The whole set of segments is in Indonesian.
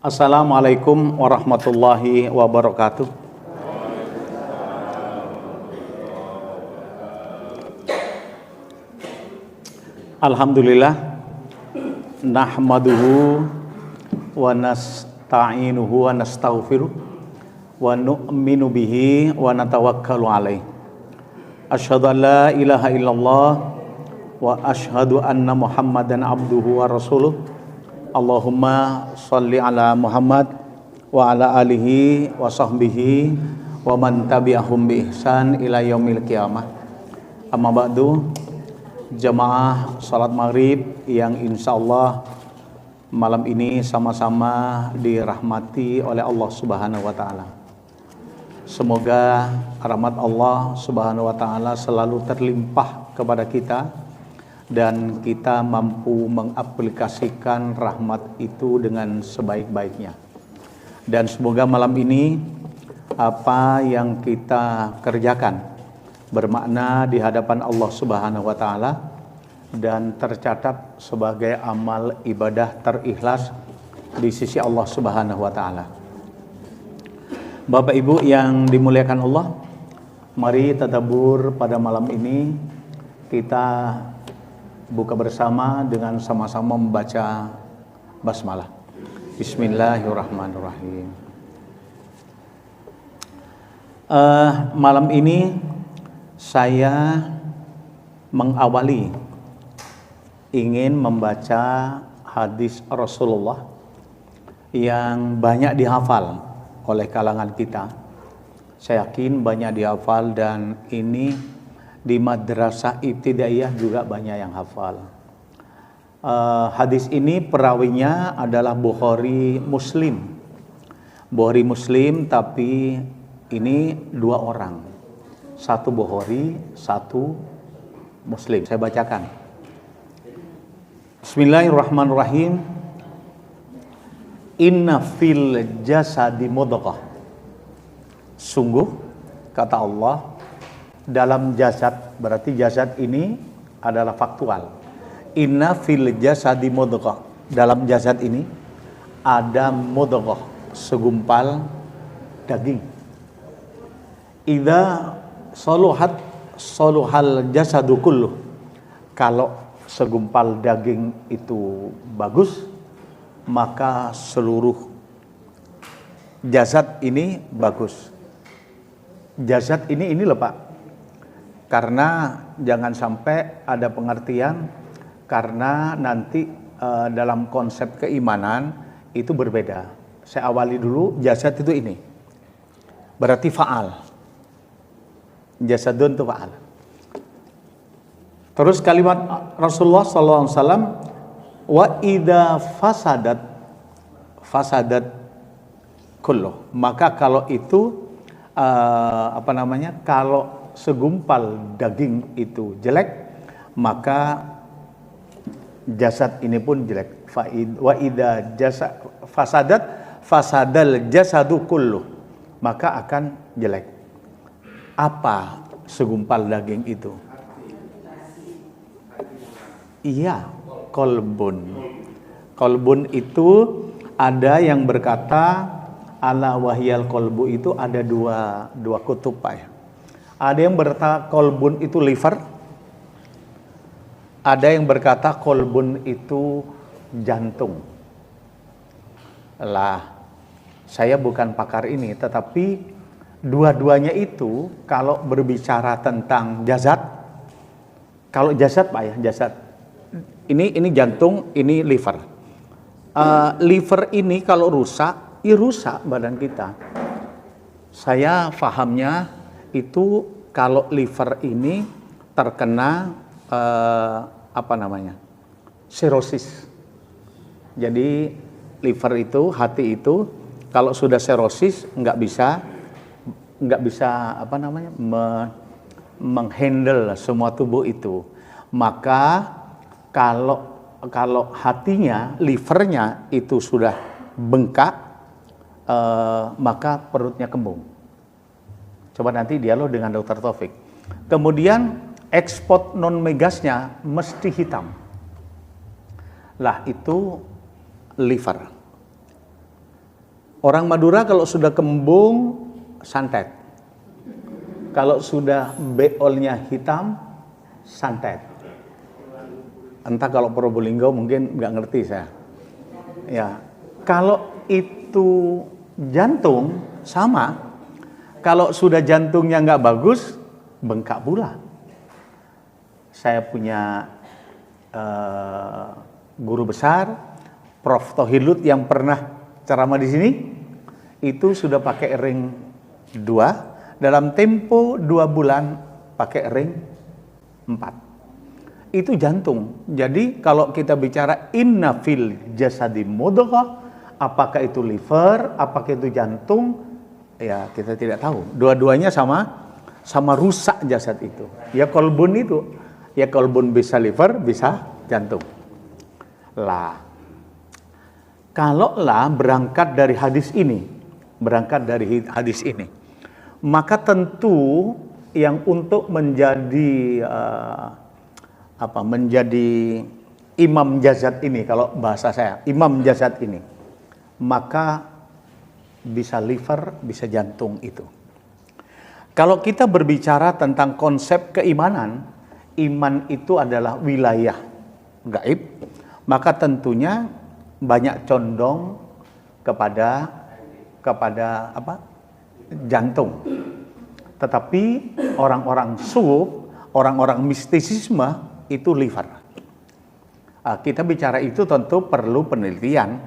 Assalamualaikum warahmatullahi wabarakatuh. Alhamdulillah nahmaduhu wa nasta'inuhu wa nastaghfiruh wa nu'minu bihi wa natawakkalu alaih. Asyhadu an la ilaha illallah wa asyhadu anna Muhammadan abduhu wa rasuluh. Allahumma sholli ala Muhammad wa ala alihi wa sahbihi wa man tabi'ahum bi ihsan ila yaumil qiyamah. Amma ba'du, jamaah salat maghrib yang insyaallah malam ini sama-sama dirahmati oleh Allah Subhanahu wa taala. Semoga rahmat Allah Subhanahu wa taala selalu terlimpah kepada kita dan kita mampu mengaplikasikan rahmat itu dengan sebaik-baiknya. Dan semoga malam ini apa yang kita kerjakan bermakna di hadapan Allah Subhanahu wa taala dan tercatat sebagai amal ibadah terikhlas di sisi Allah Subhanahu wa taala. Bapak Ibu yang dimuliakan Allah, mari tadabbur pada malam ini kita buka bersama dengan sama-sama membaca basmalah. Bismillahirrahmanirrahim. Malam ini saya mengawali ingin membaca hadis Rasulullah yang banyak dihafal oleh kalangan kita. Saya yakin banyak dihafal dan ini di madrasah ibtidaiyah juga banyak yang hafal. Hadis ini perawinya adalah Bukhari Muslim. Bukhari Muslim, tapi ini dua orang. Satu Bukhari, satu Muslim. Saya bacakan. Bismillahirrahmanirrahim. Inna fil jasadi mudghah. Sungguh, kata Allah, dalam jasad, berarti jasad ini adalah faktual. Inna fil jasadi mudghah. Dalam jasad ini ada mudghah, segumpal daging. Idza saluhat saluhal jasadu kulluh. Kalau segumpal daging itu bagus, maka seluruh jasad ini bagus. Jasad ini loh Pak. Karena jangan sampai ada pengertian karena nanti dalam konsep keimanan itu berbeda. Saya awali dulu, jasad itu ini. Berarti fa'al. Jasadun itu fa'al. Terus kalimat Rasulullah SAW, wa idza fasadat kullu. Maka kalau itu kalau segumpal daging itu jelek, maka jasad ini pun jelek. Wa idza fasadal jasadu kullu, maka akan jelek. Apa segumpal daging itu? Iya, kolbun. Kolbun itu ada yang berkata ala wahyal kolbu, itu ada dua kutub Pak ya. Ada yang berkata kolbun itu liver, ada yang berkata kolbun itu jantung. Lah, saya bukan pakar ini, tetapi dua-duanya itu kalau berbicara tentang jasad, kalau jasad Pak ya, jasad. Ini jantung, ini liver. Liver ini kalau rusak, rusak badan kita. Saya fahamnya itu kalau liver ini terkena sirosis. Jadi liver itu, hati itu kalau sudah sirosis nggak bisa menghandle semua tubuh itu. Maka kalau hatinya, livernya itu sudah bengkak, maka perutnya kembung. Coba nanti dialog dengan Dr. Taufik. Kemudian ekspor non migasnya mesti hitam. Lah itu liver. Orang Madura kalau sudah kembung, santet. Kalau sudah beolnya hitam, santet. Entah kalau Probolinggo mungkin nggak ngerti saya. Ya, kalau itu jantung sama. Kalau sudah jantungnya nggak bagus, bengkak pula. Saya punya guru besar, Prof. Tohilut yang pernah ceramah di sini, itu sudah pakai ring 2, dalam tempo 2 bulan pakai ring 4. Itu jantung. Jadi kalau kita bicara inna fil jasadi mudghah, apakah itu liver, apakah itu jantung, ya kita tidak tahu. Dua-duanya sama rusak jasad itu. Ya kolbun itu, ya kolbun bisa liver, bisa jantung. Lah, kalaulah berangkat dari hadis ini, maka tentu yang untuk menjadi menjadi imam jasad ini, kalau bahasa saya, imam jasad ini, maka bisa liver, bisa jantung itu. Kalau kita berbicara tentang konsep keimanan, iman itu adalah wilayah gaib, maka tentunya banyak condong kepada jantung. Tetapi orang-orang suf, orang-orang mistisisme itu liver. Kita bicara itu tentu perlu penelitian.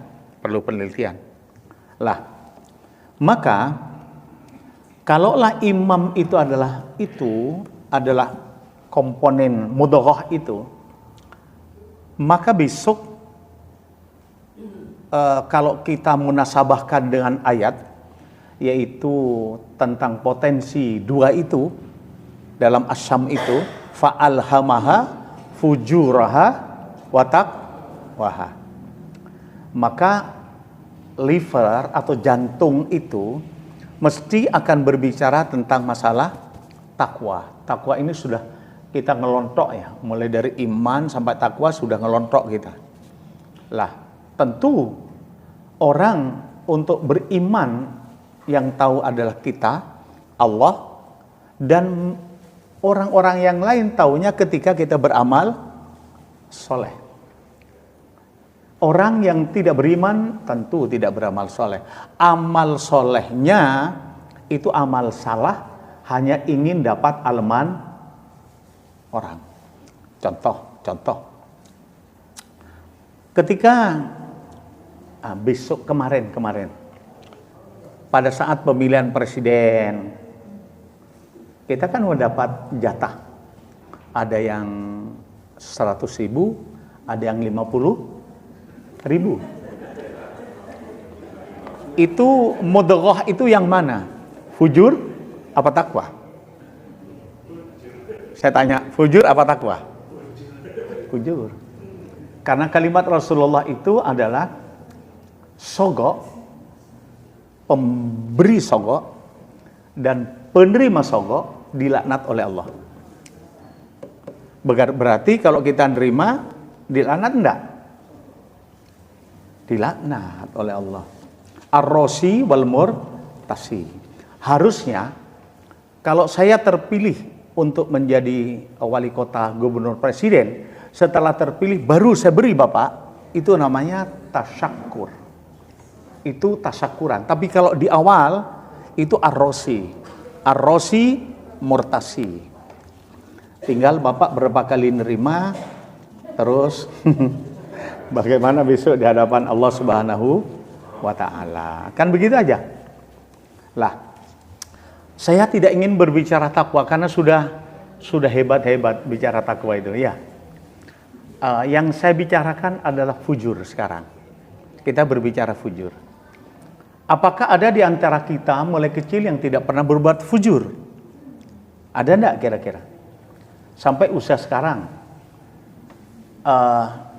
Lah, maka kalaulah imam itu adalah komponen mudghah itu, maka besok kalau kita munasabahkan dengan ayat, yaitu tentang potensi 2 itu dalam Asyam itu, fa'alhamaha fujuraha wa taqwaha. Maka liver atau jantung itu mesti akan berbicara tentang masalah takwa. Takwa ini sudah kita ngelontok ya, mulai dari iman sampai takwa sudah ngelontok kita. Lah, tentu orang untuk beriman yang tahu adalah kita, Allah, dan orang-orang yang lain taunya ketika kita beramal soleh. Orang yang tidak beriman tentu tidak beramal soleh. Amal solehnya itu amal salah, hanya ingin dapat aleman orang. Contoh. Ketika besok kemarin pada saat pemilihan presiden, kita kan udah dapat jatah. Ada yang 100.000, ada yang 50.000. Itu mudghah itu yang mana? Fujur apa takwa? Saya tanya, fujur apa takwa? Fujur. Karena kalimat Rasulullah itu adalah sogok, pemberi sogok, dan penerima sogok dilaknat oleh Allah. Berarti kalau kita nerima, dilaknat enggak? Dilaknat oleh Allah. Ar-Rosi wal Murtasi. Harusnya kalau saya terpilih untuk menjadi wali kota, gubernur, presiden, setelah terpilih baru saya beri Bapak, itu namanya tasyakur. Itu tasyakuran. Tapi kalau di awal itu Ar-Rosi Murtasi. Tinggal Bapak berapa kali nerima, terus bagaimana besok di hadapan Allah Subhanahu wa Ta'ala. Kan begitu aja. Lah, saya tidak ingin berbicara takwa karena sudah hebat-hebat bicara takwa itu ya. Yang saya bicarakan adalah fujur sekarang. Kita berbicara fujur. Apakah ada di antara kita mulai kecil yang tidak pernah berbuat fujur? Ada enggak kira-kira? Sampai usia sekarang?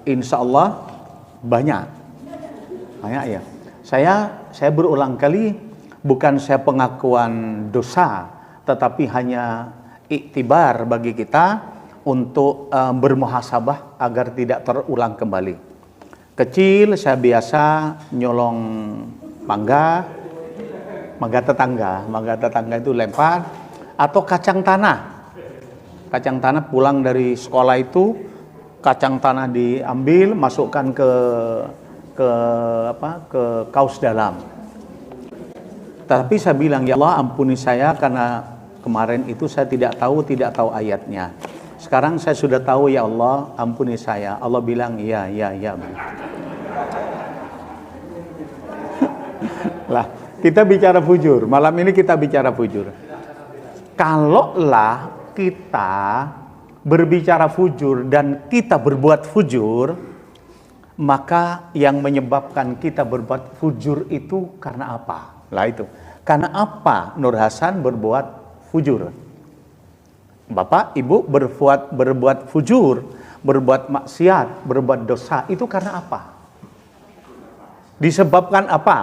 Insya Allah banyak ya. Saya berulang kali, bukan saya pengakuan dosa, tetapi hanya iktibar bagi kita untuk bermuhasabah agar tidak terulang kembali. Kecil saya biasa nyolong mangga, mangga tetangga itu lempar, atau kacang tanah pulang dari sekolah itu, kacang tanah diambil, masukkan ke kaus dalam. Tapi saya bilang, ya Allah ampuni saya karena kemarin itu saya tidak tahu ayatnya. Sekarang saya sudah tahu, ya Allah ampuni saya. Allah bilang ya. Lah, kita bicara fujur. Malam ini kita bicara fujur. Kalaulah kita berbicara fujur dan kita berbuat fujur, maka yang menyebabkan kita berbuat fujur itu karena apa? Lah itu. Karena apa Nur Hasan berbuat fujur? Bapak, Ibu berbuat fujur, berbuat maksiat, berbuat dosa, itu karena apa? Disebabkan apa?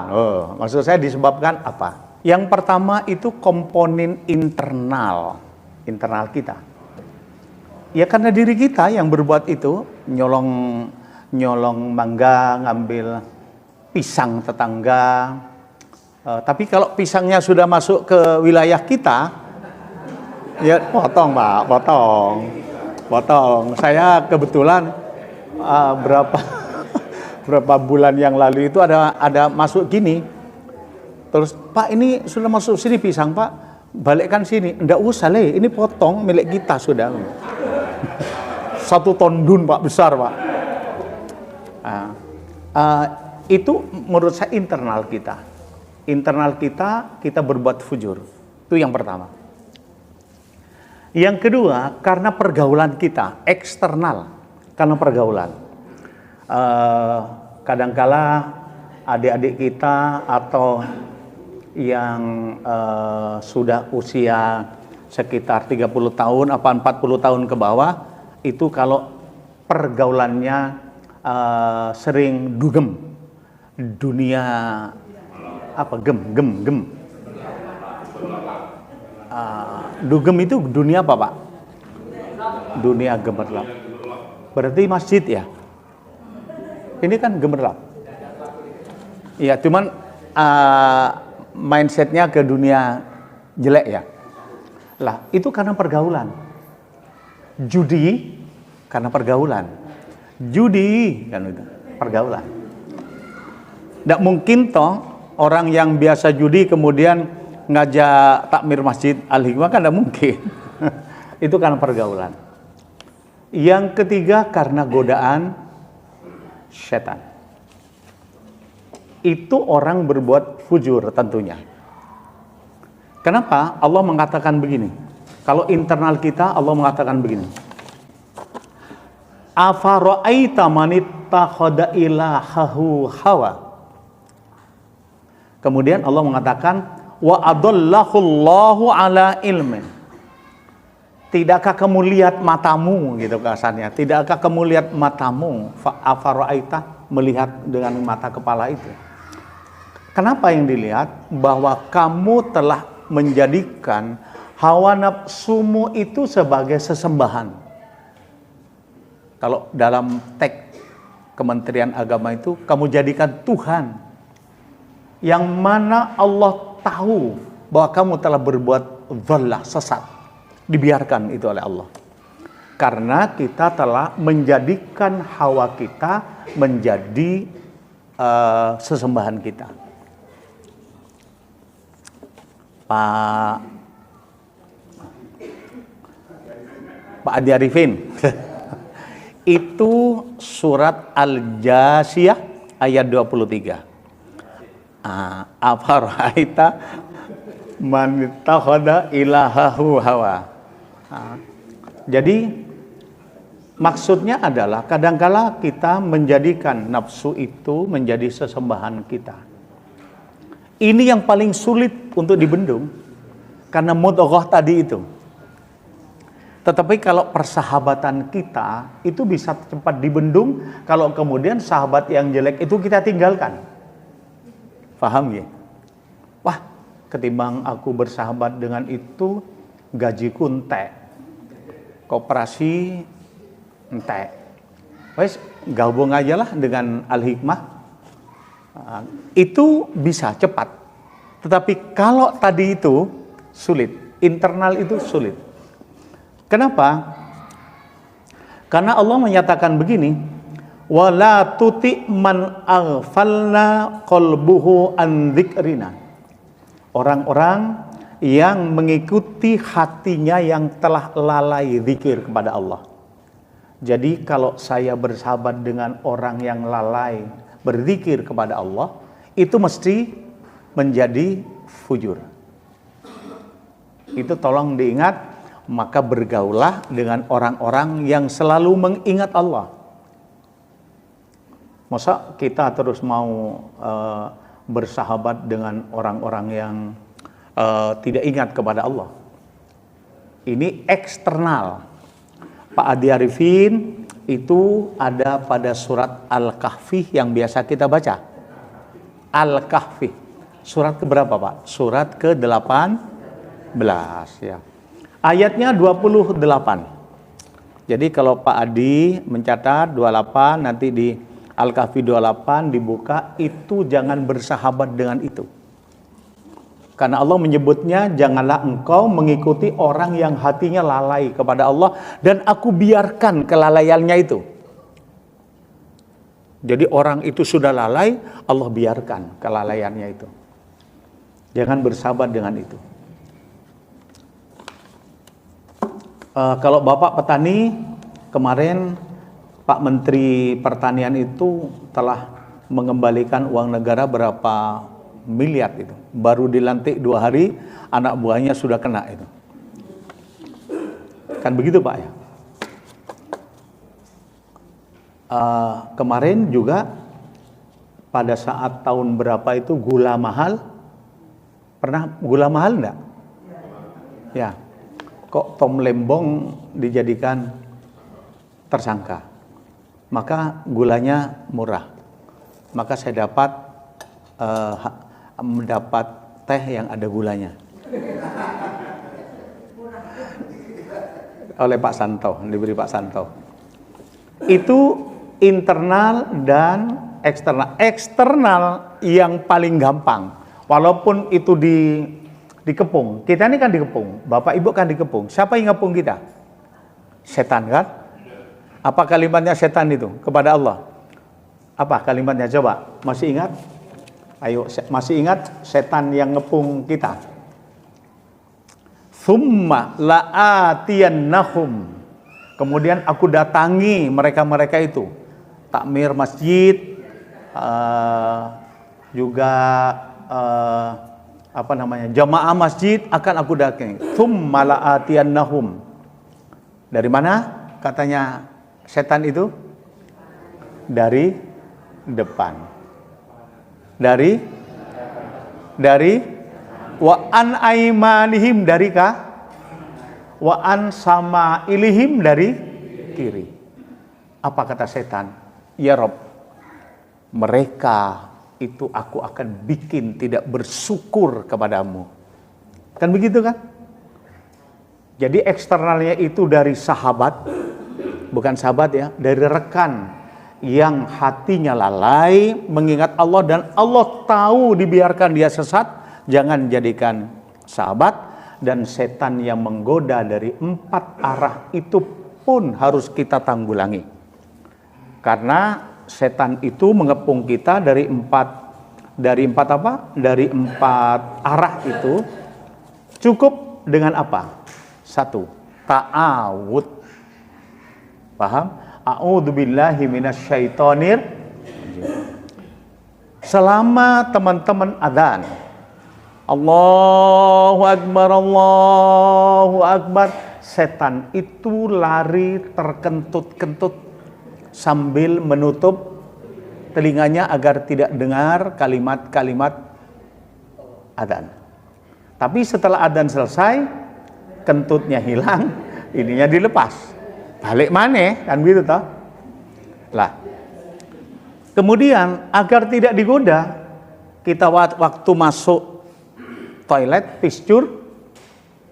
Maksud saya disebabkan apa? Yang pertama itu komponen internal kita. Ya karena diri kita yang berbuat itu, nyolong mangga, ngambil pisang tetangga. Tapi kalau pisangnya sudah masuk ke wilayah kita, ya potong Pak, potong. Saya kebetulan berapa bulan yang lalu itu ada masuk gini. Terus, Pak ini sudah masuk sini pisang Pak, balikkan sini. Enggak usah ini potong milik kita sudah. 1 ton dun Pak, besar Pak. Itu menurut saya internal kita. Internal kita berbuat fujur. Itu yang pertama. Yang kedua, karena pergaulan kita, eksternal. Karena pergaulan. Kadangkala adik-adik kita atau yang sudah usia sekitar 30 tahun apa 40 tahun ke bawah, itu kalau pergaulannya sering dugem. Dunia apa gem. Dugem itu dunia apa Pak? Dunia gemerlap. Berarti masjid ya? Ini kan gemerlap. Ya cuman mindsetnya ke dunia jelek ya. Lah itu karena pergaulan. Judi karena pergaulan. Judi kan itu pergaulan. Tidak mungkin toh orang yang biasa judi kemudian ngajak takmir masjid Al-Hikmah, kan tidak mungkin. Itu karena pergaulan. Yang ketiga karena godaan setan. Itu orang berbuat fujur tentunya. Kenapa? Allah mengatakan begini. Kalau internal kita, Allah mengatakan begini. Afara'aita manittakhadha ilahahu hawa. Kemudian Allah mengatakan wa adallahullahu ala ilmin. Tidakkah kamu lihat matamu, gitu kasarnya. Tidakkah kamu lihat matamu? Afara'aita, melihat dengan mata kepala itu. Kenapa yang dilihat? Bahwa kamu telah menjadikan hawa nafsumu itu sebagai sesembahan. Kalau dalam teks Kementerian Agama itu, kamu jadikan Tuhan. Yang mana Allah tahu bahwa kamu telah berbuat dhalah, sesat. Dibiarkan itu oleh Allah. Karena kita telah menjadikan hawa kita menjadi sesembahan kita. Pak Adi Arifin. Itu surat Al-Jasiyah ayat 23. Afara'aita man ittakhadha ilahahu hawa. Jadi maksudnya adalah kadangkala kita menjadikan nafsu itu menjadi sesembahan kita. Ini yang paling sulit untuk dibendung karena mudghah tadi itu. Tetapi kalau persahabatan kita itu bisa cepat dibendung kalau kemudian sahabat yang jelek itu kita tinggalkan. Paham ya? Wah, ketimbang aku bersahabat dengan itu, gajiku entek. Koperasi entek. Wes, gabung aja lah dengan Al-Hikmah. Itu bisa cepat. Tetapi kalau tadi itu sulit, internal itu sulit. Kenapa? Karena Allah menyatakan begini, wala tuti man aghfalna qalbuhu an dzikrina. Orang-orang yang mengikuti hatinya yang telah lalai zikir kepada Allah. Jadi kalau saya bersahabat dengan orang yang lalai berzikir kepada Allah, itu mesti menjadi fujur. Itu tolong diingat, maka bergaulah dengan orang-orang yang selalu mengingat Allah. Masa kita terus mau bersahabat dengan orang-orang yang tidak ingat kepada Allah? Ini eksternal. Pak Adi Arifin itu ada pada surat Al-Kahfi yang biasa kita baca. Al-Kahfi. Surat keberapa, Pak? Surat ke-18 ya. Ayatnya 28. Jadi kalau Pak Adi mencatat 28, nanti di Al-Kahfi 28 dibuka, itu jangan bersahabat dengan itu. Karena Allah menyebutnya, janganlah engkau mengikuti orang yang hatinya lalai kepada Allah, dan aku biarkan kelalaiannya itu. Jadi orang itu sudah lalai, Allah biarkan kelalaiannya itu. Jangan bersahabat dengan itu. Kalau Bapak petani, kemarin Pak Menteri Pertanian itu telah mengembalikan uang negara berapa miliar itu. Baru dilantik 2 hari, anak buahnya sudah kena itu. Kan begitu, Pak ya? Kemarin juga pada saat tahun berapa itu gula mahal. Pernah gula mahal enggak? Ya. Kok Tom Lembong dijadikan tersangka? Maka gulanya murah. Maka saya mendapat teh yang ada gulanya oleh Pak Santo, diberi Pak Santo. Itu internal dan eksternal. Eksternal yang paling gampang, walaupun itu dikepung. Kita ini kan dikepung, Bapak Ibu kan dikepung. Siapa yang ngepung kita? Setan kan? Apa kalimatnya setan itu kepada Allah? Apa kalimatnya, coba? Masih ingat? Ayo, masih ingat setan yang ngepung kita? Tsumma la'atiyannahum. Kemudian aku datangi mereka-mereka itu. Takmir masjid, juga jamaah masjid akan aku datangi. Tsumma la'atiyannahum. Dari mana katanya setan itu? Dari depan. Dari wa an aimanihim, dari wa an sama ilihim, dari kiri. Apa kata setan? Ya Rob, mereka itu aku akan bikin tidak bersyukur kepadamu. Kan begitu kan? Jadi eksternalnya itu dari sahabat, bukan sahabat ya, dari rekan yang hatinya lalai mengingat Allah, dan Allah tahu dibiarkan dia sesat, jangan jadikan sahabat. Dan setan yang menggoda dari 4 arah itu pun harus kita tanggulangi, karena setan itu mengepung kita dari 4 arah itu. Cukup dengan apa? 1, ta'awud. Paham? A'udzubillahi minasyaitonir. Selama teman-teman adzan, Allahu Akbar, setan itu lari terkentut-kentut sambil menutup telinganya agar tidak dengar kalimat-kalimat adzan. Tapi setelah adzan selesai, kentutnya hilang, ininya dilepas. Balik mana kan gitu toh. Lah. Kemudian agar tidak digoda, kita waktu masuk toilet, piscur,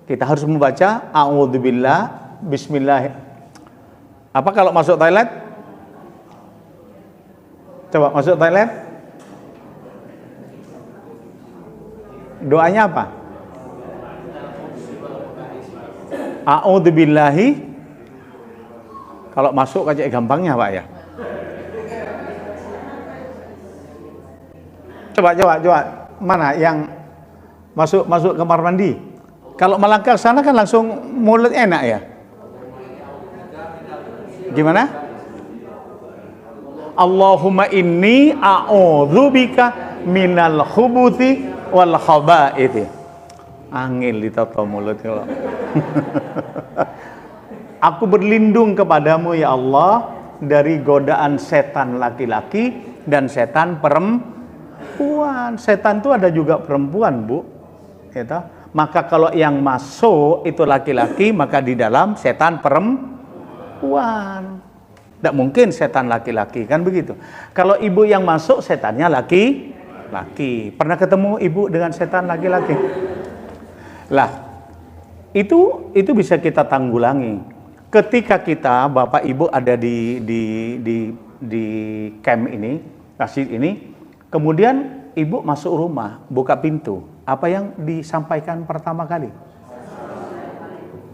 kita harus membaca a'udzubillah, bismillah. Apa kalau masuk toilet? Coba masuk toilet. Doanya apa? A'udzubillahi. Kalau masuk aja gampangnya Pak ya. Coba. Mana yang masuk kamar mandi? Kalau melangkah sana kan langsung mulut enak ya. Gimana? Allahumma inni a'udzubika minal khubuthi wal khaba'ith. Angin ditata mulut kalau. Aku berlindung kepadamu ya Allah dari godaan setan laki-laki dan setan perempuan. Setan itu ada juga perempuan, Bu. Gitu. Maka kalau yang masuk itu laki-laki, maka di dalam setan perempuan. Tidak mungkin setan laki-laki, kan begitu. Kalau ibu yang masuk, setannya laki-laki. Pernah ketemu ibu dengan setan laki-laki? Lah, itu bisa kita tanggulangi. Ketika kita, Bapak Ibu ada di camp ini, masjid ini, kemudian ibu masuk rumah, buka pintu. Apa yang disampaikan pertama kali?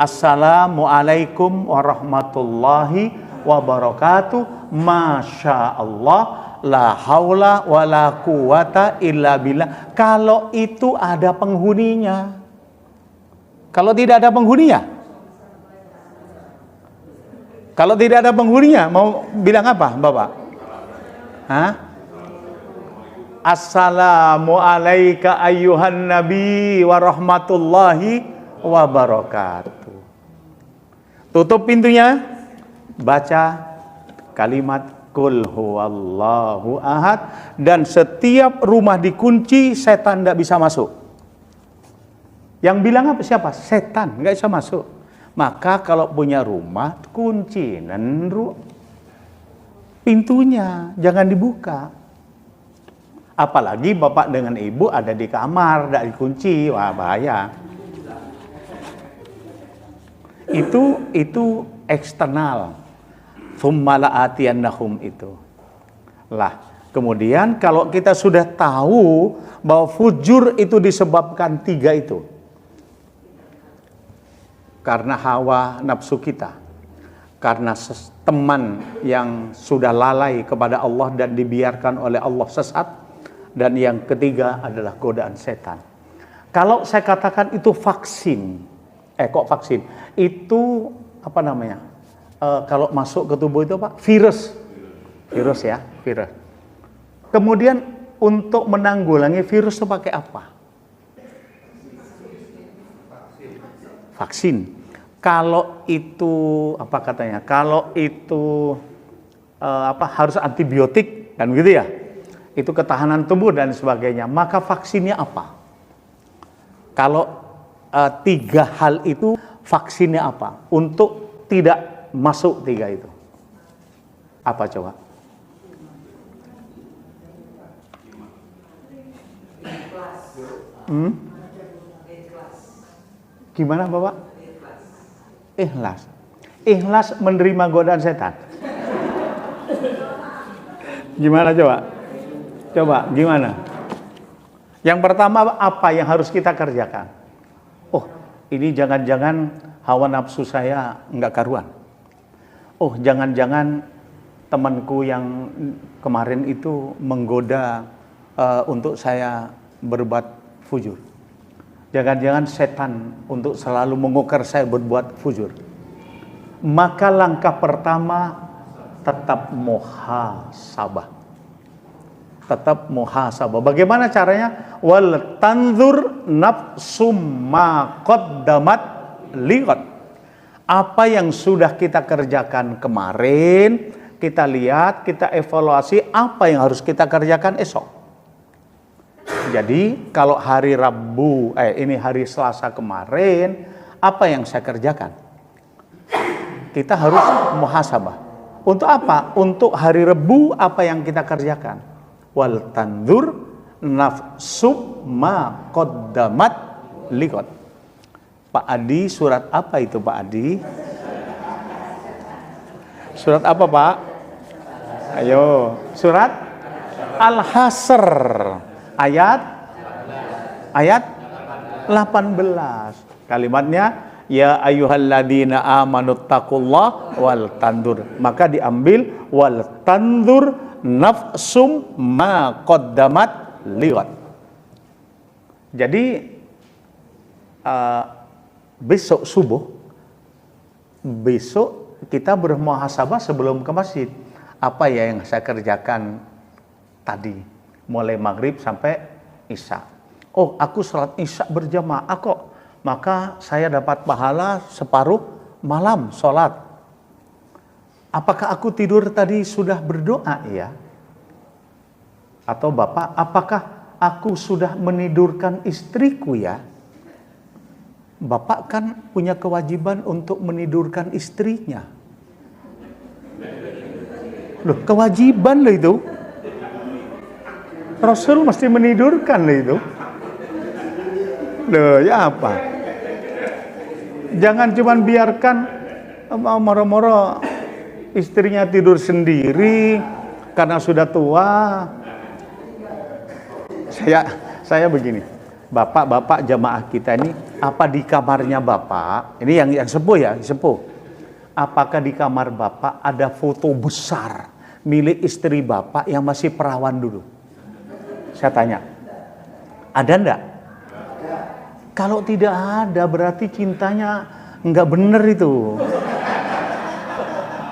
Assalamualaikum warahmatullahi wabarakatuh. Masya Allah, la haula wa la quwata illa billah. Kalau itu ada penghuninya. Kalau tidak ada penghuninya? Kalau tidak ada penghuninya, mau bilang apa, Bapak? Hah? Assalamualaikum ayyuhan nabi wa rahmatullahi wa barakatuh. Tutup pintunya, baca kalimat Qul huwallahu ahad, dan setiap rumah dikunci, setan tidak bisa masuk. Yang bilang apa? Siapa? Setan, nggak bisa masuk. Maka kalau punya rumah, kunci pintunya, jangan dibuka. Apalagi bapak dengan ibu ada di kamar, tidak dikunci, wah bahaya. Itu eksternal. Tsumma la'atiyannahum itu. Lah, kemudian kalau kita sudah tahu bahwa fujur itu disebabkan 3 itu. Karena hawa nafsu kita, karena teman yang sudah lalai kepada Allah dan dibiarkan oleh Allah sesat, dan yang ketiga adalah godaan setan. Kalau saya katakan itu vaksin, kok vaksin? Itu apa namanya? Kalau masuk ke tubuh itu apa? Virus ya, virus. Kemudian untuk menanggulangi virus itu pakai apa? Vaksin. Kalau itu apa katanya? Kalau itu harus antibiotik kan gitu ya? Itu ketahanan tubuh dan sebagainya. Maka vaksinnya apa? Kalau 3 hal itu, vaksinnya apa? Untuk tidak masuk 3 itu. Apa coba? Gimana Bapak? Ikhlas. Ikhlas menerima godaan setan. Gimana coba? Coba gimana? Yang pertama, apa yang harus kita kerjakan? Oh, ini jangan-jangan hawa nafsu saya nggak karuan. Oh, jangan-jangan temanku yang kemarin itu menggoda untuk saya berbuat fujur. Jangan-jangan setan untuk selalu mengukir saya berbuat fujur. Maka langkah pertama tetap muhasabah. Tetap muhasabah. Bagaimana caranya? Wal tanzur nafsum ma qaddamat liqad. Apa yang sudah kita kerjakan kemarin, kita lihat, kita evaluasi apa yang harus kita kerjakan esok. Jadi kalau hari Rabu, ini hari Selasa kemarin, apa yang saya kerjakan? Kita harus muhasabah. Untuk apa? Untuk hari Rabu apa yang kita kerjakan? Wal tanzur nafsu ma qaddamat liqad. Pak Adi, surat apa itu Pak Adi? Surat apa Pak? Ayo, surat Al-Hasr. Ayat 18. Kalimatnya ya ayyuhalladzina amanu taqullah wal tandur. Maka diambil wal tandur nafsum ma qaddamat liwat. Jadi besok subuh, besok kita bermuhasabah sebelum ke masjid. Apa ya yang saya kerjakan tadi, mulai maghrib sampai isya. Oh, aku sholat isya berjamaah kok. Maka saya dapat pahala separuh malam sholat. Apakah aku tidur tadi sudah berdoa? Ya. Atau Bapak, apakah aku sudah menidurkan istriku ya? Bapak kan punya kewajiban untuk menidurkan istrinya. Loh, kewajiban loh itu. Rasul mesti menidurkan loh itu. Loh, ya apa? Jangan cuman biarkan moro-moro istrinya tidur sendiri karena sudah tua. Saya begini, bapak-bapak jamaah kita ini, apa di kamarnya bapak? Ini yang sepuh ya, sepuh. Apakah di kamar bapak ada foto besar milik istri bapak yang masih perawan dulu? Saya tanya, ada enggak? Kalau tidak ada, berarti cintanya enggak bener itu.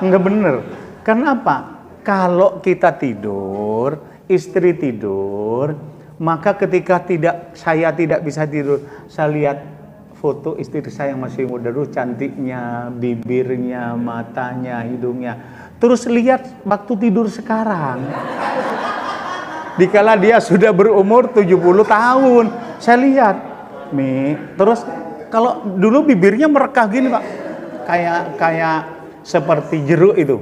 Enggak bener. Kenapa? Kalau kita tidur, istri tidur, maka ketika saya tidak bisa tidur, saya lihat foto istri saya yang masih muda dulu, cantiknya, bibirnya, matanya, hidungnya. Terus lihat waktu tidur sekarang. Dikala dia sudah berumur 70 tahun, saya lihat. Nih, terus kalau dulu bibirnya merekah gini Pak, kayak seperti jeruk itu,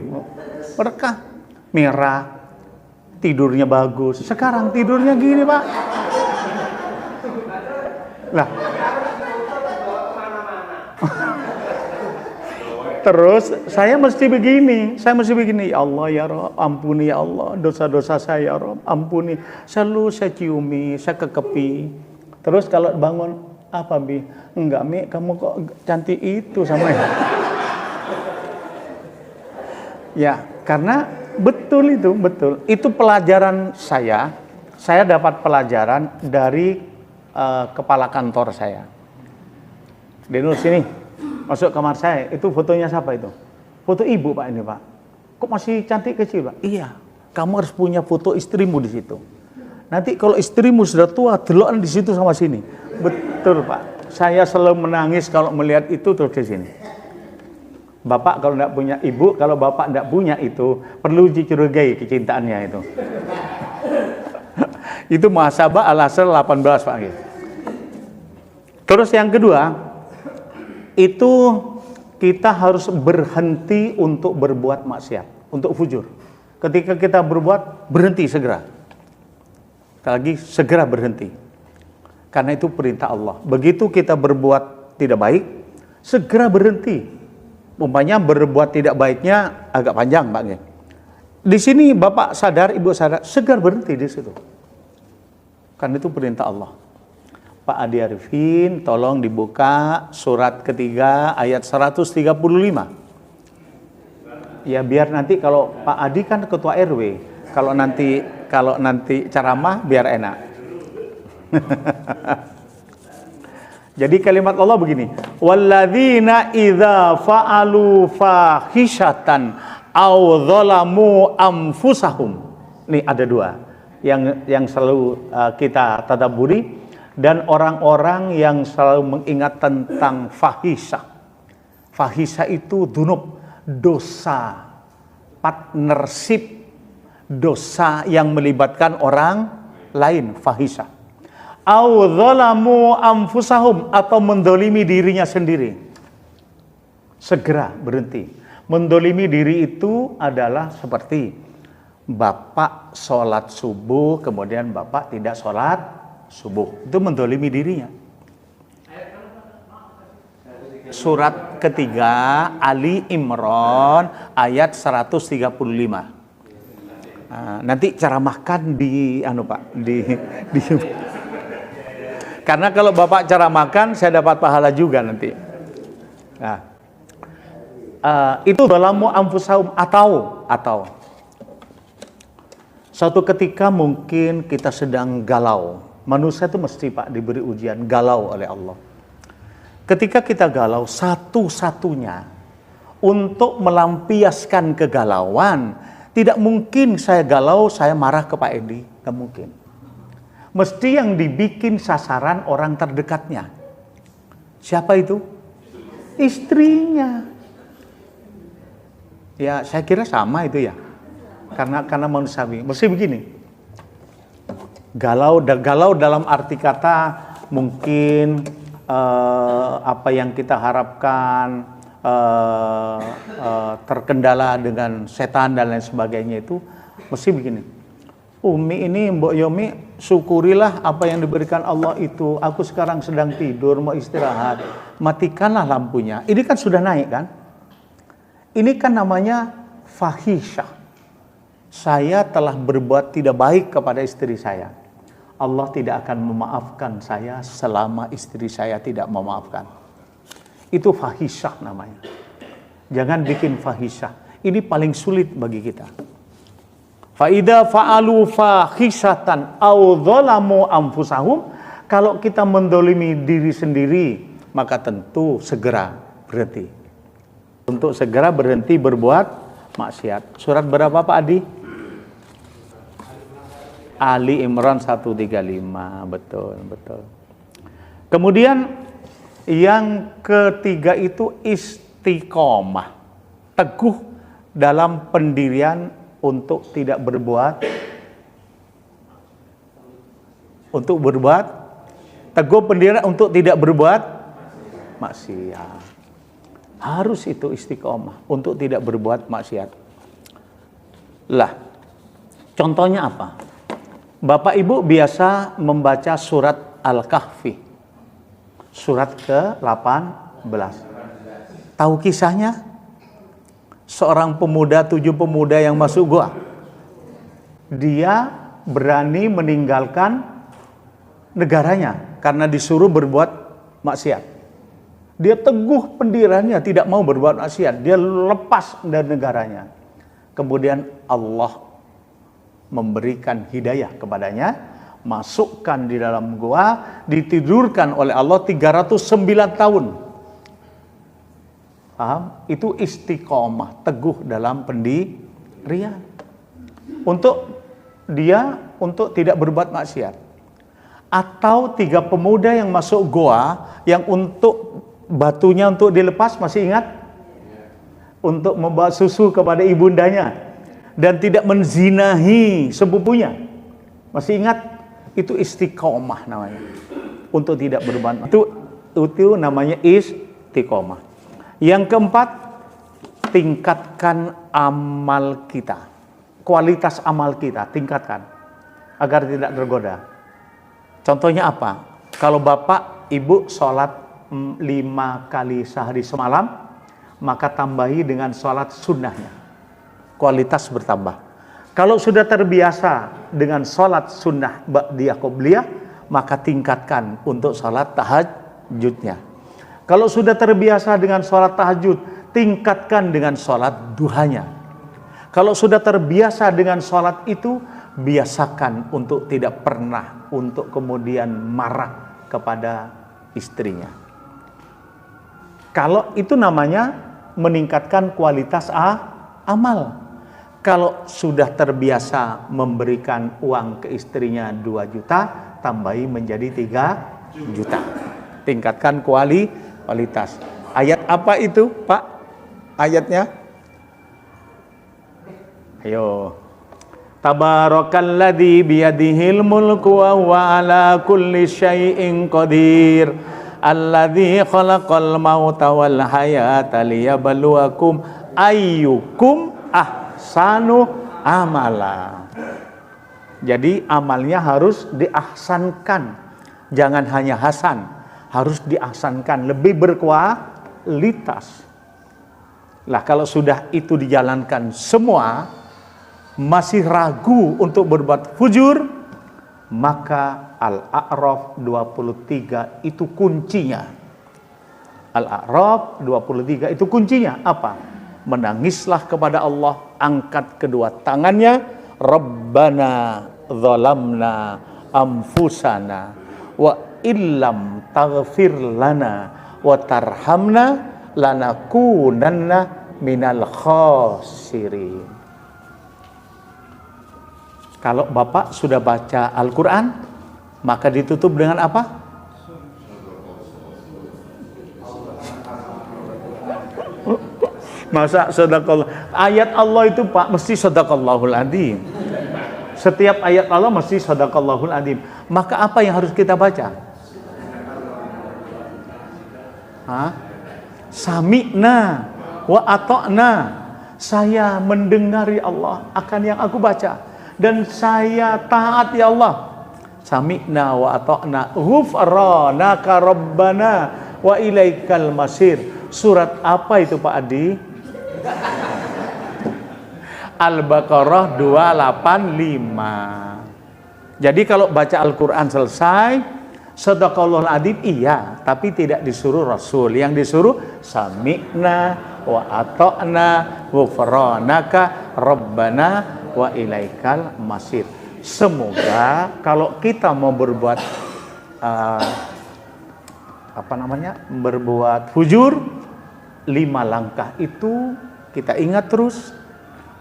merekah, merah, tidurnya bagus. Sekarang tidurnya gini Pak. Lah, terus saya mesti begini, ya Allah ya Rob, ampuni ya Allah dosa-dosa saya ya Rob, ampuni. Selalu saya ciumi, saya kekepi. Terus kalau bangun, apa Bi? Enggak Mi, kamu kok cantik itu sama ya? Ya, karena betul itu, betul. Itu pelajaran saya dapat pelajaran dari kepala kantor saya. Denul sini, masuk kamar saya, itu fotonya siapa itu? Foto ibu Pak ini Pak. Kok masih cantik kecil Pak? Iya, kamu harus punya foto istrimu di situ. Nanti kalau istrimu sudah tua, delokan di situ sama sini. Betul Pak. Saya selalu menangis kalau melihat itu terus di sini. Bapak kalau tidak punya ibu, kalau bapak tidak punya itu, perlu dicurigai kecintaannya itu. Itu muhasabah al-asr 18 Pak. Terus yang kedua, itu kita harus berhenti untuk berbuat maksiat, untuk fujur. Ketika kita berbuat, berhenti segera. Lagi segera berhenti, karena itu perintah Allah. Begitu kita berbuat tidak baik, segera berhenti. Umpamanya berbuat tidak baiknya agak panjang Pak. Di sini Bapak sadar, Ibu sadar, segera berhenti di situ, karena itu perintah Allah. Pak Adi Arifin, tolong dibuka surat ketiga ayat 135. Ya biar nanti kalau Pak Adi kan ketua RW, kalau nanti ceramah biar enak. Jadi kalimat Allah begini, walladzina idza fa'alu fahishatan aw dzalamu anfusahum. Nih ada dua yang selalu kita tadabburi, dan orang-orang yang selalu mengingat tentang fahisha. Fahisha itu dunub, dosa, partnership, dosa yang melibatkan orang lain, fahisha. Au dzalamu anfusahum, atau mendolimi dirinya sendiri. Segera berhenti. Mendolimi diri itu adalah seperti Bapak sholat subuh, kemudian Bapak tidak sholat subuh. Itu mendolimi dirinya. Surat ketiga Ali Imran ayat 135. Nanti ceramahkan di Pak, Karena kalau Bapak ceramahkan, saya dapat pahala juga nanti. Nah, itu zalamu anfusahum atau suatu ketika mungkin kita sedang galau. Manusia itu mesti Pak diberi ujian galau oleh Allah. Ketika kita galau, satu-satunya untuk melampiaskan kegalauan, tidak mungkin saya galau, saya marah ke Pak Edi, tidak mungkin. Mesti yang dibikin sasaran orang terdekatnya. Siapa itu? Istrinya. Ya, saya kira sama itu ya. Karena manusiawi. Mesti begini. Galau dalam arti kata mungkin apa yang kita harapkan terkendala dengan setan dan lain sebagainya itu mesti begini. Umi ini, Mbok Yomi, syukurilah apa yang diberikan Allah itu. Aku sekarang sedang tidur, mau istirahat. Matikanlah lampunya. Ini kan sudah naik kan? Ini kan namanya fahisyah. Saya telah berbuat tidak baik kepada istri saya. Allah tidak akan memaafkan saya selama istri saya tidak memaafkan. Itu fahisyah namanya. Jangan bikin fahisyah. Ini paling sulit bagi kita. Faida fa'alu fahisyatan aw dzalamu anfusahum. Kalau kita mendolimi diri sendiri, maka tentu segera berhenti. Untuk segera berhenti berbuat maksiat. Surat berapa Pak Adi? Ali Imran 135. Betul. Kemudian yang ketiga itu istiqomah. Teguh dalam pendirian untuk tidak berbuat teguh pendirian untuk tidak berbuat maksiat. Harus itu istiqomah untuk tidak berbuat maksiat. Lah, contohnya apa? Bapak Ibu biasa membaca surat Al-Kahfi. Surat ke-18. Tahu kisahnya? Seorang pemuda, 7 pemuda yang masuk gua. Dia berani meninggalkan negaranya karena disuruh berbuat maksiat. Dia teguh pendiriannya, tidak mau berbuat maksiat. Dia lepas dari negaranya. Kemudian Allah memberikan hidayah kepadanya, masukkan di dalam gua, ditidurkan oleh Allah 309 tahun. Paham? Itu istiqomah, teguh dalam pendirian. Untuk tidak berbuat maksiat. Atau 3 pemuda yang masuk gua, yang untuk batunya untuk dilepas, masih ingat? Untuk membawa susu kepada ibundanya. Dan tidak menzinahi sepupunya. Masih ingat? Itu istiqomah namanya. Untuk tidak berbuat. Itu namanya istiqomah. Yang keempat, tingkatkan amal kita. Kualitas amal kita, tingkatkan. Agar tidak tergoda. Contohnya apa? Kalau Bapak, Ibu sholat 5 kali sehari semalam, maka tambahi dengan sholat sunnahnya. Kualitas bertambah. Kalau sudah terbiasa dengan sholat sunnah ba'diyah qobliyah, maka tingkatkan untuk sholat tahajudnya. Kalau sudah terbiasa dengan sholat tahajud, tingkatkan dengan sholat duhanya. Kalau sudah terbiasa dengan sholat itu, biasakan untuk tidak pernah untuk kemudian marah kepada istrinya. Kalau itu namanya meningkatkan kualitas amal. Kalau sudah terbiasa memberikan uang ke istrinya 2 juta, tambahi menjadi 3 juta. Tingkatkan kualitas. Ayat apa itu, Pak? Ayatnya? Ayo. Tabarakalladzi biyadihil mulku wa huwa ala kulli syai'in qadir. Alladzi khalaqal mauta wal hayata liyabluwakum ayyukum ahsanu amala. Jadi amalnya harus diahsankan. Jangan hanya hasan, harus diahsankan, lebih berkualitas. Lah kalau sudah itu dijalankan semua, masih ragu untuk berbuat fujur, Maka Al-A'raf 23 itu kuncinya. Al-A'raf 23 itu kuncinya apa? Menangislah kepada Allah, angkat kedua tangannya, Rabbana zalamna anfusana wa illam taghfir lana wa tarhamna lanakunanna minal khasirin. Kalau Bapak sudah baca Al-Quran, maka ditutup dengan apa? Masa sadaqallah? Ayat Allah itu Pak mesti sadaqallahul adzim. Setiap ayat Allah mesti sadaqallahul adzim. Maka apa yang harus kita baca? Sami'na wa ata'na. Saya mendengari Allah akan yang aku baca, dan saya taat ya Allah. Sami'na wa ata'na ghufranaka rabbana wa ilaikal masir. Surat apa itu Pak Adi? Al-Baqarah 285. Jadi kalau baca Al-Quran selesai, sadaqallahul adzim iya, tapi tidak disuruh Rasul. Yang disuruh sami'na wa ata'na ghufranaka rabbana wa ilaikal masir. Semoga kalau kita mau berbuat berbuat fujur, 5 langkah itu kita ingat terus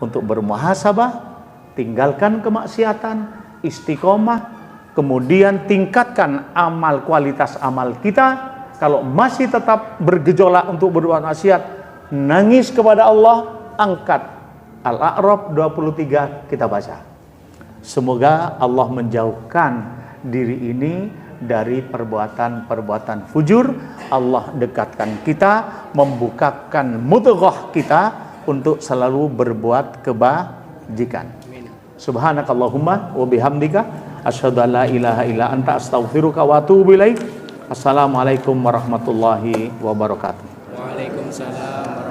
untuk bermuhasabah, tinggalkan kemaksiatan, istiqomah, kemudian tingkatkan amal, kualitas amal kita. Kalau masih tetap bergejolak untuk berbuat maksiat, nangis kepada Allah, angkat Al-A'raf 23 kita baca. Semoga Allah menjauhkan diri ini dari perbuatan-perbuatan fujur. Allah dekatkan kita, membukakan mudghah kita untuk selalu berbuat kebajikan. Subhanakallahumma wa bihamdika asyhadu an la ilaha illa anta astaghfiruka wa atubu ilaik. Assalamualaikum warahmatullahi wabarakatuh. Waalaikumsalam.